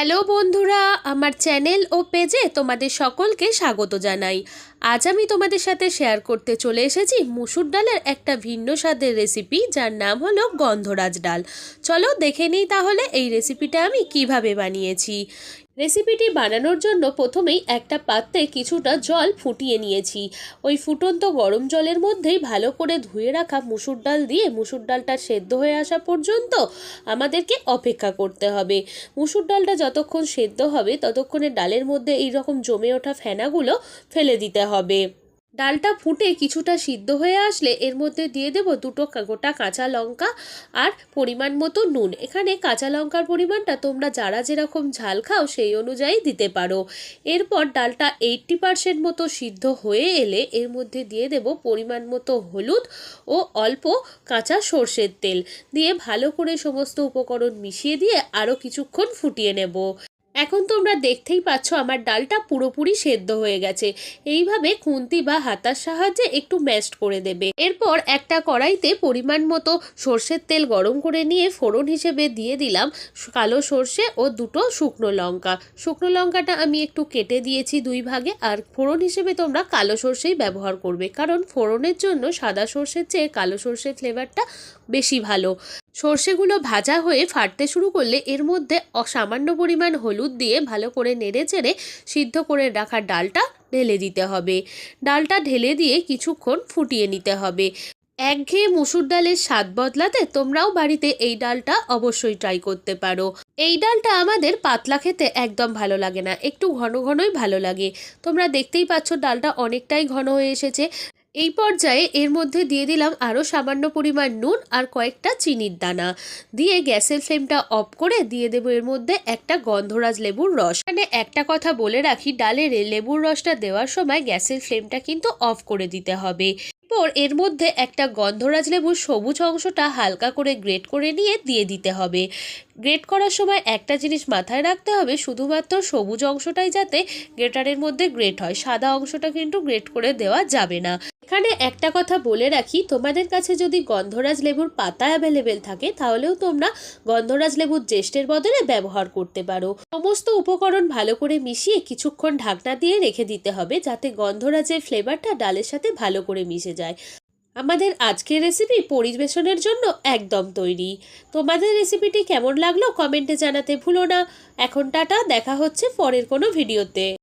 Hello বন্ধুরা, আমার channel ও পেজে তোমাদের সকলকে স্বাগত জানাই। আজ আমি তোমাদের সাথে শেয়ার করতে চলে এসেছি মুসুর ডালের একটা ভিন্ন স্বাদের রেসিপি, যার নাম হলো গন্ধরাজ ডাল। চলো দেখে নিই তাহলে এই রেসিপিটা আমি কিভাবে বানিয়েছি। রেসিপিটি বানানোর জন্য প্রথমেই একটা পাত্রে কিছুটা জল ফুটিয়ে নিয়েছি। ওই ফুটন্ত গরম জলের মধ্যেই ভালো করে ধুয়ে রাখা মুসুর ডাল দিয়ে মুসুর ডালটা সেদ্ধ হয়ে আসা পর্যন্ত আমাদেরকে অপেক্ষা করতে হবে। মুসুর ডালটা যতক্ষণ সেদ্ধ হবে ততক্ষণে ডালের মধ্যে এই রকম জমে ওঠা ফেনাগুলো ফেলে দিতে হবে। ডালটা ফুটে কিছুটা সিদ্ধ হয়ে আসলে এর মধ্যে দিয়ে দেব দুটো গোটা কাঁচা লঙ্কা আর পরিমাণ মতো নুন। এখানে কাঁচা লঙ্কার পরিমাণটা তোমরা যারা যেরকম ঝাল খাও সেই অনুযায়ী দিতে পারো। এরপর ডালটা 80% মতো সিদ্ধ হয়ে এলে এর মধ্যে দিয়ে দেব পরিমাণ মতো হলুদ ও অল্প কাঁচা সর্ষের তেল দিয়ে ভালো করে সমস্ত উপকরণ মিশিয়ে দিয়ে আরও কিছুক্ষণ ফুটিয়ে নেব। এখন তোমরা দেখতেই পাচ্ছ আমার ডালটা পুরোপুরি সেদ্ধ হয়ে গেছে। এইভাবে খুন্তি বা হাতার সাহায্যে একটু ম্যাশড করে দেবে। এরপর একটা কড়াইতে পরিমাণ মতো সর্ষের তেল গরম করে নিয়ে ফোড়ন হিসেবে দিয়ে দিলাম কালো সর্ষে ও দুটো শুকনো লঙ্কা। শুকনো লঙ্কাটা আমি একটু কেটে দিয়েছি দুই ভাগে, আর ফোড়ন হিসেবে তোমরা কালো সর্ষেই ব্যবহার করবে, কারণ ফোড়নের জন্য সাদা সর্ষের চেয়ে কালো সর্ষের ফ্লেভারটা বেশি ভালো। সর্ষেগুলো ভাজা হয়ে ফাটতে শুরু করলে এর মধ্যে সামান্য পরিমাণ হলুদ দিয়ে ভালো করে নেড়ে চেড়ে সিদ্ধ করে রাখা ডালটা ঢেলে দিতে হবে। ডালটা ঢেলে দিয়ে কিছুক্ষণ ফুটিয়ে নিতে হবে। একঘেয়ে মুসুর ডালের স্বাদ বদলাতে তোমরাও বাড়িতে এই ডালটা অবশ্যই ট্রাই করতে পারো। এই ডালটা আমাদের পাতলা খেতে একদম ভালো লাগে না, একটু ঘন ঘনই ভালো লাগে। তোমরা দেখতেই পাচ্ছ ডালটা অনেকটাই ঘন হয়ে এসেছে। এই পর্যায়ে এর মধ্যে দিয়ে দিলাম আরও সামান্য পরিমাণ নুন আর কয়েকটা চিনির দানা দিয়ে গ্যাসের ফ্লেমটা অফ করে দিয়ে দেবো এর মধ্যে একটা গন্ধরাজ লেবুর রস। মানে একটা কথা বলে রাখি, ডালের লেবুর রসটা দেওয়ার সময় গ্যাসের ফ্লেমটা কিন্তু অফ করে দিতে হবে। এরপর এর মধ্যে একটা গন্ধরাজ লেবুর সবুজ অংশটা হালকা করে গ্রেট করে নিয়ে দিয়ে দিতে হবে। গ্রেট করার সময় একটা জিনিস মাথায় রাখতে হবে, শুধুমাত্র সবুজ অংশটাই যাতে গ্রেটারের মধ্যে গ্রেট হয়, সাদা অংশটা কিন্তু গ্রেট করে দেওয়া যাবে না। এখানে একটা কথা বলে রাখি, তোমাদের কাছে যদি গন্ধরাজ লেবুর পাতা অ্যাভেলেবেল থাকে তাহলেও তোমরা গন্ধরাজ লেবুর জেস্টের বদলে ব্যবহার করতে পারো। সমস্ত উপকরণ ভালো করে মিশিয়ে কিছুক্ষণ ঢাকনা দিয়ে রেখে দিতে হবে, যাতে গন্ধরাজের ফ্লেভারটা ডালের সাথে ভালো করে মিশে যায়। আমাদের আজকের রেসিপি পরিবেশনের জন্য একদম তৈরি। তোমাদের রেসিপিটি কেমন লাগলো কমেন্টে জানাতে ভুলো না। এখন টাটা, দেখা হচ্ছে পরের কোনো ভিডিওতে।